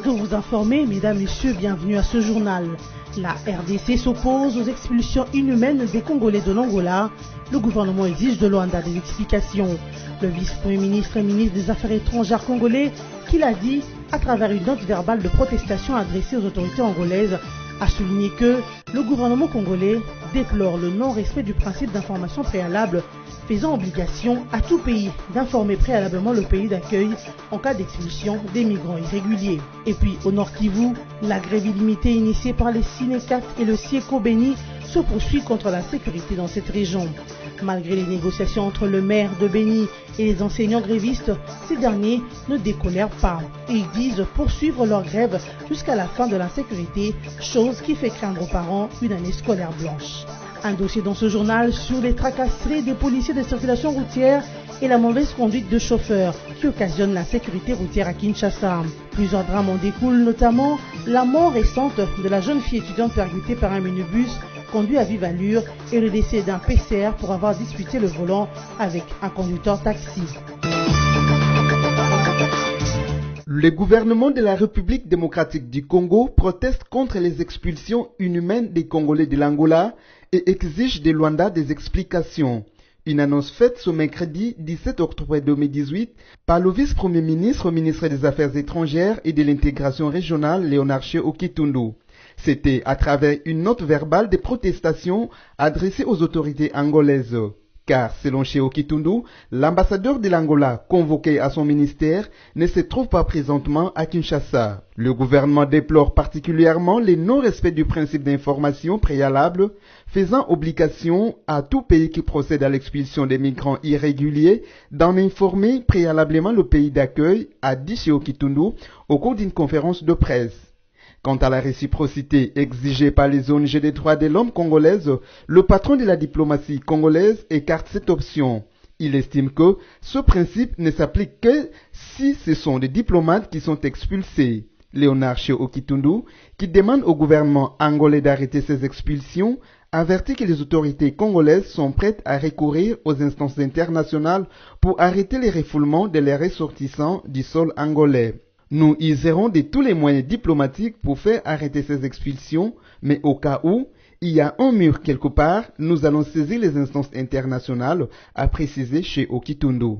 de vous informer, mesdames, messieurs, bienvenue à ce journal. La RDC s'oppose aux expulsions inhumaines des Congolais de l'Angola. Le gouvernement exige de Luanda des explications. Le vice-premier ministre et ministre des Affaires étrangères congolais, qui l'a dit à travers une note verbale de protestation adressée aux autorités angolaises, a souligné que le gouvernement congolais déplore le non-respect du principe d'information préalable, faisant obligation à tout pays d'informer préalablement le pays d'accueil en cas d'expulsion des migrants irréguliers. Et puis au Nord Kivu, la grève illimitée initiée par les Sinekat et le Sieko Beni se poursuit contre la sécurité dans cette région. Malgré les négociations entre le maire de Beni et les enseignants grévistes, ces derniers ne décolèrent pas. Ils disent poursuivre leur grève jusqu'à la fin de l'insécurité, chose qui fait craindre aux parents une année scolaire blanche. Un dossier dans ce journal sur les tracasseries des policiers de circulation routière et la mauvaise conduite de chauffeurs qui occasionne l'insécurité routière à Kinshasa. Plusieurs drames en découlent, notamment la mort récente de la jeune fille étudiante percutée par un minibus conduit à vive allure et le décès d'un PCR pour avoir disputé le volant avec un conducteur taxi. Le gouvernement de la République démocratique du Congo proteste contre les expulsions inhumaines des Congolais de l'Angola et exige de Luanda des explications. Une annonce faite ce mercredi 17 octobre 2018 par le vice-premier ministre, ministre des Affaires étrangères et de l'intégration régionale, Léonard Okitundu. C'était à travers une note verbale de protestation adressée aux autorités angolaises. Car, selon Okitundu, l'ambassadeur de l'Angola convoqué à son ministère ne se trouve pas présentement à Kinshasa. Le gouvernement déplore particulièrement le non-respect du principe d'information préalable, faisant obligation à tout pays qui procède à l'expulsion des migrants irréguliers d'en informer préalablement le pays d'accueil, a dit Okitundu au cours d'une conférence de presse. Quant à la réciprocité exigée par les ONG des droits de l'homme congolaises, le patron de la diplomatie congolaise écarte cette option. Il estime que ce principe ne s'applique que si ce sont des diplomates qui sont expulsés. Léonard Okitundu, qui demande au gouvernement angolais d'arrêter ces expulsions, avertit que les autorités congolaises sont prêtes à recourir aux instances internationales pour arrêter les refoulements de leurs ressortissants du sol angolais. Nous userons de tous les moyens diplomatiques pour faire arrêter ces expulsions, mais au cas où il y a un mur quelque part, nous allons saisir les instances internationales, a précisé Okitundu.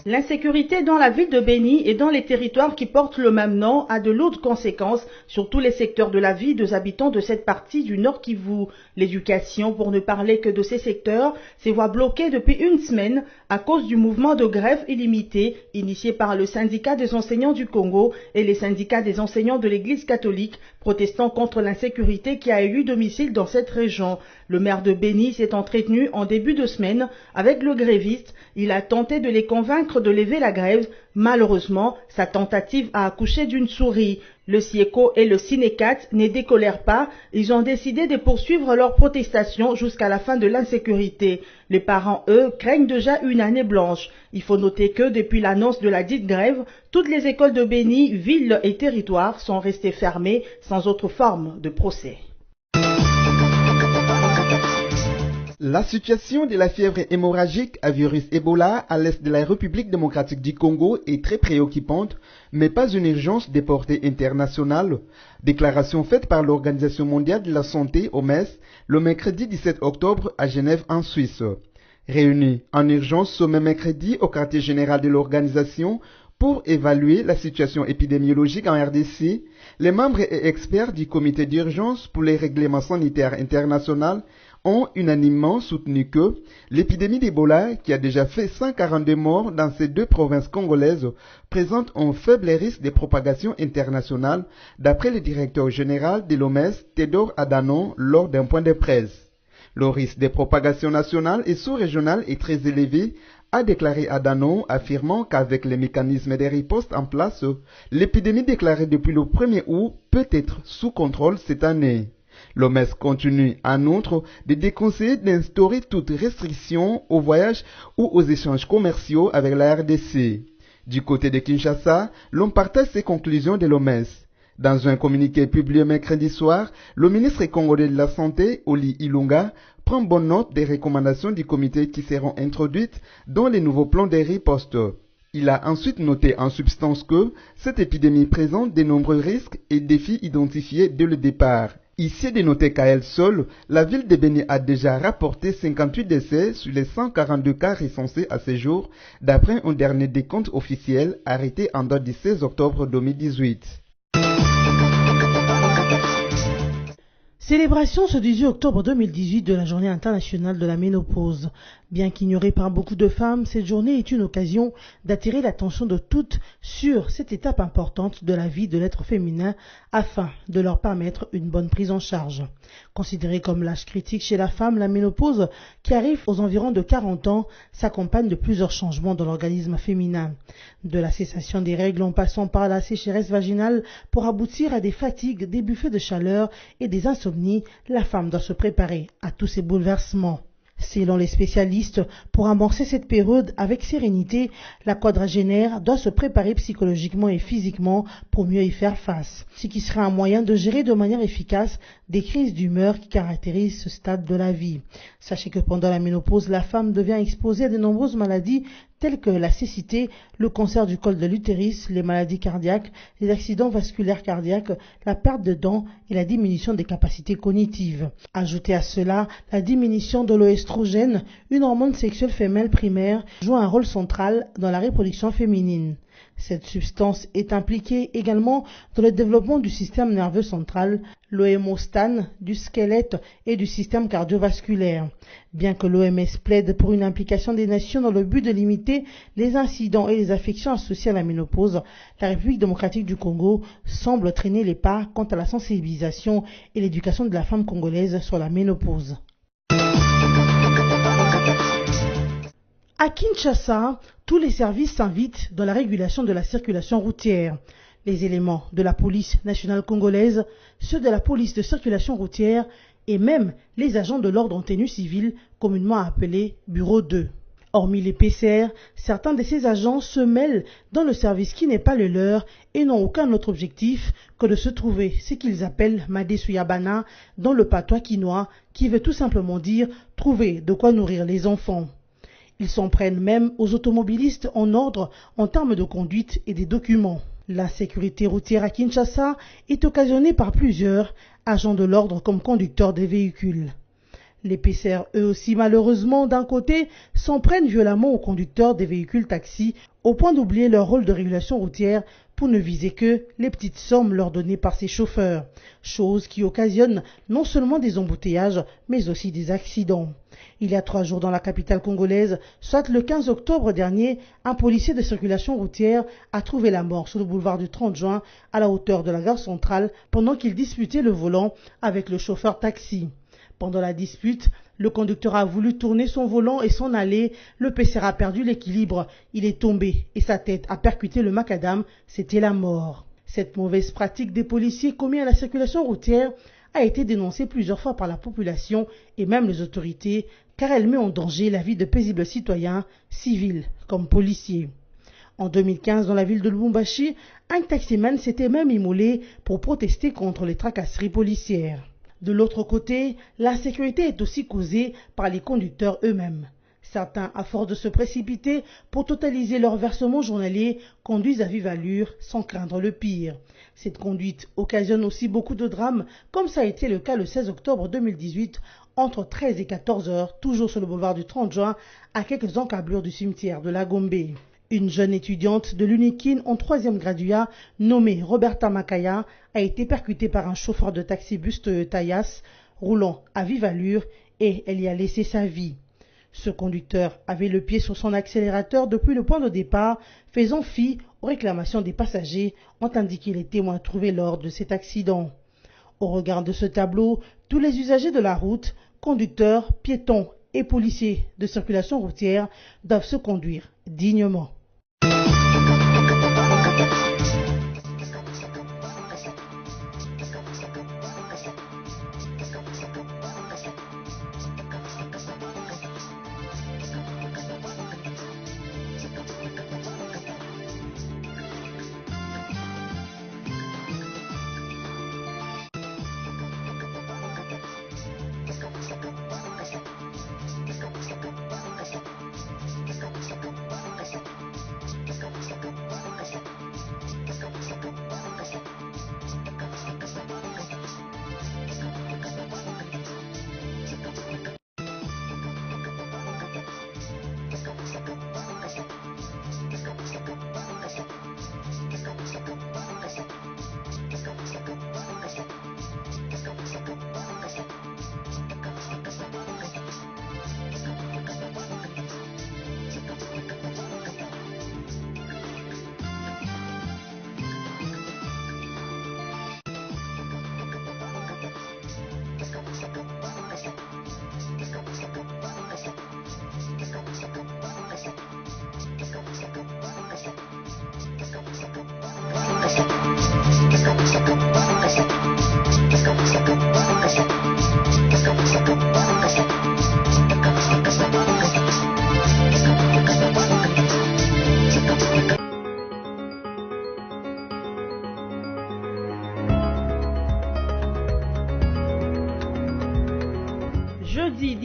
L'insécurité dans la ville de Beni et dans les territoires qui portent le même nom a de lourdes conséquences sur tous les secteurs de la vie des habitants de cette partie du Nord Kivu. L'éducation, pour ne parler que de ces secteurs, se voit bloquée depuis une semaine à cause du mouvement de grève illimité initié par le syndicat des enseignants du Congo et les syndicats des enseignants de l'Église catholique, protestant contre l'insécurité qui a élu domicile dans cette région. Le maire de Beni s'est entretenu en début de semaine avec le gréviste. Il a tenté de les convaincre de lever la grève. Malheureusement, sa tentative a accouché d'une souris. Le Sieko et le Sinekat ne décolèrent pas. Ils ont décidé de poursuivre leur protestation jusqu'à la fin de l'insécurité. Les parents, eux, craignent déjà une année blanche. Il faut noter que depuis l'annonce de la dite grève, toutes les écoles de Beni, villes et territoires sont restées fermées sans autre forme de procès. La situation de la fièvre hémorragique à virus Ebola à l'est de la République démocratique du Congo est très préoccupante, mais pas une urgence de portée internationale. Déclaration faite par l'Organisation mondiale de la santé, OMS, le mercredi 17 octobre à Genève en Suisse. Réunis en urgence ce même mercredi au quartier général de l'organisation pour évaluer la situation épidémiologique en RDC, les membres et experts du comité d'urgence pour les règlements sanitaires internationaux ont unanimement soutenu que l'épidémie d'Ebola, qui a déjà fait 142 morts dans ces deux provinces congolaises, présente un faible risque de propagation internationale, d'après le directeur général de l'OMS, Tedros Adhanom, lors d'un point de presse. Le risque de propagation nationale et sous-régionale est très élevé, a déclaré Adhanom, affirmant qu'avec les mécanismes de riposte en place, l'épidémie déclarée depuis le 1er août peut être sous contrôle cette année. L'OMS continue en outre de déconseiller d'instaurer toute restriction aux voyages ou aux échanges commerciaux avec la RDC. Du côté de Kinshasa, l'on partage ces conclusions de l'OMS. Dans un communiqué publié mercredi soir, le ministre congolais de la Santé, Oli Ilunga, prend bonne note des recommandations du comité qui seront introduites dans les nouveaux plans de riposte. Il a ensuite noté en substance que cette épidémie présente de nombreux risques et défis identifiés dès le départ. Ici dénoté qu'à elle seule, la ville de Beni a déjà rapporté 58 décès sur les 142 cas recensés à ce jour, d'après un dernier décompte officiel arrêté en date du 16 octobre 2018. Célébration ce 18 octobre 2018 de la journée internationale de la ménopause. Bien qu'ignorée par beaucoup de femmes, cette journée est une occasion d'attirer l'attention de toutes sur cette étape importante de la vie de l'être féminin afin de leur permettre une bonne prise en charge. Considérée comme l'âge critique chez la femme, la ménopause, qui arrive aux environs de 40 ans, s'accompagne de plusieurs changements dans l'organisme féminin. De la cessation des règles en passant par la sécheresse vaginale pour aboutir à des fatigues, des buffets de chaleur et des insomnies, la femme doit se préparer à tous ces bouleversements. Selon les spécialistes, pour amorcer cette période avec sérénité, la quadragénaire doit se préparer psychologiquement et physiquement pour mieux y faire face, ce qui sera un moyen de gérer de manière efficace des crises d'humeur qui caractérisent ce stade de la vie. Sachez que pendant la ménopause, la femme devient exposée à de nombreuses maladies telles que la cécité, le cancer du col de l'utérus, les maladies cardiaques, les accidents vasculaires cardiaques, la perte de dents et la diminution des capacités cognitives. Ajoutez à cela la diminution de l'œstrogène, une hormone sexuelle femelle primaire, joue un rôle central dans la reproduction féminine. Cette substance est impliquée également dans le développement du système nerveux central, l'hémostase, du squelette et du système cardiovasculaire. Bien que l'OMS plaide pour une implication des nations dans le but de limiter les incidents et les affections associées à la ménopause, la République démocratique du Congo semble traîner les pas quant à la sensibilisation et l'éducation de la femme congolaise sur la ménopause. À Kinshasa, tous les services s'invitent dans la régulation de la circulation routière. Les éléments de la police nationale congolaise, ceux de la police de circulation routière et même les agents de l'ordre en tenue civile, communément appelés Bureau 2. Hormis les PCR, certains de ces agents se mêlent dans le service qui n'est pas le leur et n'ont aucun autre objectif que de se trouver ce qu'ils appellent Madesuyabana dans le patois quinois, qui veut tout simplement dire trouver de quoi nourrir les enfants. Ils s'en prennent même aux automobilistes en ordre en termes de conduite et des documents. L'insécurité routière à Kinshasa est occasionnée par plusieurs agents de l'ordre comme conducteurs des véhicules. Les PCR, eux aussi malheureusement, d'un côté, s'en prennent violemment aux conducteurs des véhicules taxis au point d'oublier leur rôle de régulation routière pour ne viser que les petites sommes leur données par ces chauffeurs, chose qui occasionne non seulement des embouteillages, mais aussi des accidents. Il y a 3 jours dans la capitale congolaise, soit le 15 octobre dernier, un policier de circulation routière a trouvé la mort sur le boulevard du 30 juin à la hauteur de la gare centrale pendant qu'il disputait le volant avec le chauffeur taxi. Pendant la dispute, le conducteur a voulu tourner son volant et s'en aller. Le PCR a perdu l'équilibre. Il est tombé et sa tête a percuté le macadam. C'était la mort. Cette mauvaise pratique des policiers commis à la circulation routière a été dénoncée plusieurs fois par la population et même les autorités, car elle met en danger la vie de paisibles citoyens, civils comme policiers. En 2015, dans la ville de Lubumbashi, un taximan s'était même immolé pour protester contre les tracasseries policières. De l'autre côté, l'insécurité est aussi causée par les conducteurs eux-mêmes. Certains, à force de se précipiter pour totaliser leur versement journalier, conduisent à vive allure sans craindre le pire. Cette conduite occasionne aussi beaucoup de drames, comme ça a été le cas le 16 octobre 2018, entre 13 et 14 heures, toujours sur le boulevard du 30 juin, à quelques encablures du cimetière de la Gombe. Une jeune étudiante de l'Unikin en 3e gradua, nommée Roberta Makaya, a été percutée par un chauffeur de taxi-bus Toyota Yaris, roulant à vive allure, et elle y a laissé sa vie. Ce conducteur avait le pied sur son accélérateur depuis le point de départ, faisant fi aux réclamations des passagers, ont indiqué les témoins trouvés lors de cet accident. Au regard de ce tableau, tous les usagers de la route, conducteurs, piétons et policiers de circulation routière doivent se conduire dignement.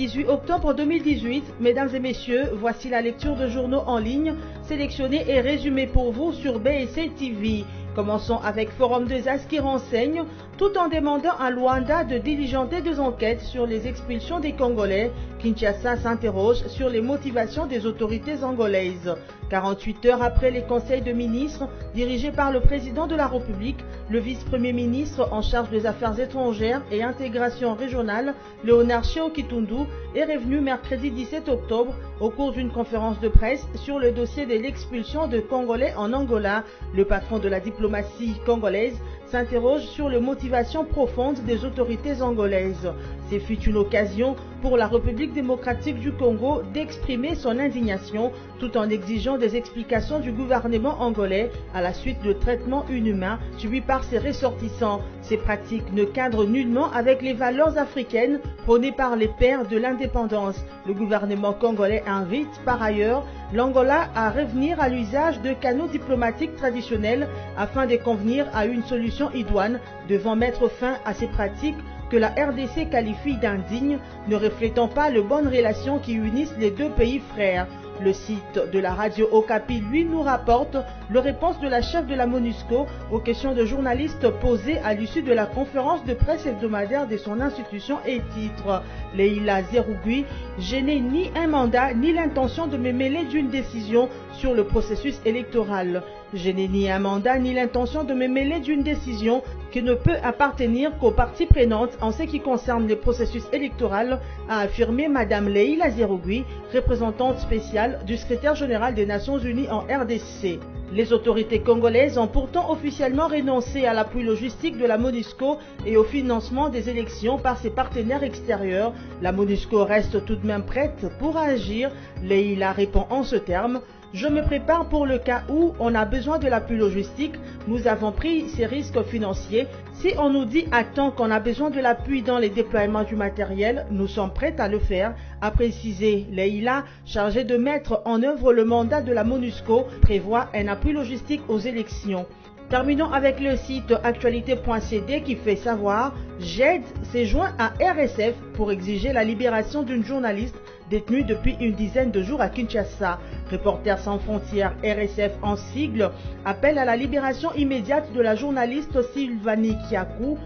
18 octobre 2018, mesdames et messieurs, voici la lecture de journaux en ligne sélectionnés et résumés pour vous sur BSC TV. Commençons avec Forum 2As qui renseigne, tout en demandant à Luanda de diligenter des enquêtes sur les expulsions des Congolais. Kinshasa s'interroge sur les motivations des autorités angolaises. 48 heures après les conseils de ministres dirigés par le président de la République, le vice-premier ministre en charge des affaires étrangères et intégration régionale, Léonard Tchéo-Kitundu, est revenu mercredi 17 octobre au cours d'une conférence de presse sur le dossier de l'expulsion de Congolais en Angola. Le patron de la diplomatie congolaise s'interroge sur les motivations profondes des autorités angolaises. Ce fut une occasion pour la République démocratique du Congo d'exprimer son indignation tout en exigeant des explications du gouvernement angolais à la suite de traitements inhumains subis par ses ressortissants. Ces pratiques ne cadrent nullement avec les valeurs africaines prônées par les pères de l'indépendance. Le gouvernement congolais invite par ailleurs l'Angola à revenir à l'usage de canaux diplomatiques traditionnels afin de convenir à une solution idoine devant mettre fin à ces pratiques que la RDC qualifie d'indignes, ne reflétant pas les bonnes relations qui unissent les deux pays frères. Le site de la radio Okapi, lui, nous rapporte la réponse de la chef de la MONUSCO aux questions de journalistes posées à l'issue de la conférence de presse hebdomadaire de son institution et titre. Leila Zerougui, je n'ai ni un mandat ni l'intention de me mêler d'une décision sur le processus électoral. Je n'ai ni un mandat ni l'intention de me mêler d'une décision qui ne peut appartenir qu'aux parties prenantes en ce qui concerne le processus électoral, a affirmé Madame Leila Zerougui, représentante spéciale du secrétaire général des Nations Unies en RDC. Les autorités congolaises ont pourtant officiellement renoncé à l'appui logistique de la MONUSCO et au financement des élections par ses partenaires extérieurs. La MONUSCO reste tout de même prête pour agir. Leila répond en ce terme: je me prépare pour le cas où on a besoin de l'appui logistique. Nous avons pris ces risques financiers. Si on nous dit à temps qu'on a besoin de l'appui dans les déploiements du matériel, nous sommes prêts à le faire, a précisé Leila, chargée de mettre en œuvre le mandat de la MONUSCO, prévoit un appui logistique aux élections. Terminons avec le site actualité.cd qui fait savoir GED s'est joint à RSF pour exiger la libération d'une journaliste détenue depuis une dizaine de jours à Kinshasa. Reporters sans frontières, RSF en sigle, appelle à la libération immédiate de la journaliste Sylvanie Kiakou,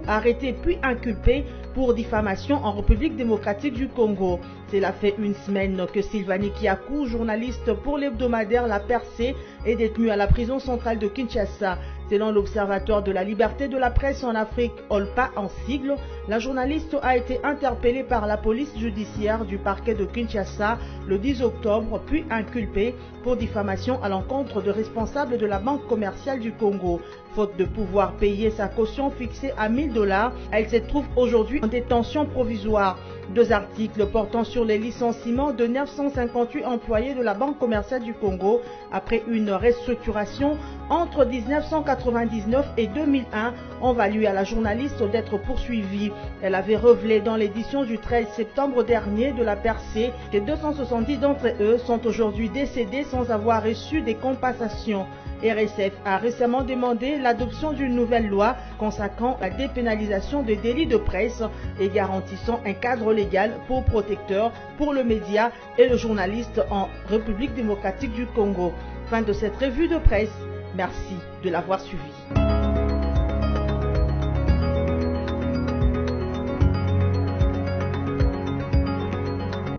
arrêtée puis inculpée pour diffamation en République démocratique du Congo. Cela fait une semaine que Sylvanie Kiakou, journaliste pour l'hebdomadaire La Percée, est détenue à la prison centrale de Kinshasa. Selon l'Observatoire de la liberté de la presse en Afrique, OLPA en sigle, la journaliste a été interpellée par la police judiciaire du parquet de Kinshasa le 10 octobre, puis inculpée pour diffamation à l'encontre de responsables de la Banque commerciale du Congo. Faute de pouvoir payer sa caution fixée à $1000, elle se trouve aujourd'hui en détention provisoire. 2 articles portant sur les licenciements de 958 employés de la Banque commerciale du Congo après une restructuration entre 1999 et 2001 ont valu à la journaliste d'être poursuivie. Elle avait révélé dans l'édition du 13 septembre dernier de La Percée que 270 d'entre eux sont aujourd'hui décédés sans avoir reçu des compensations. RSF a récemment demandé l'adoption d'une nouvelle loi consacrant la dépénalisation des délits de presse et garantissant un cadre légal pour protecteur pour le média et le journaliste en République démocratique du Congo. Fin de cette revue de presse. Merci de l'avoir suivi.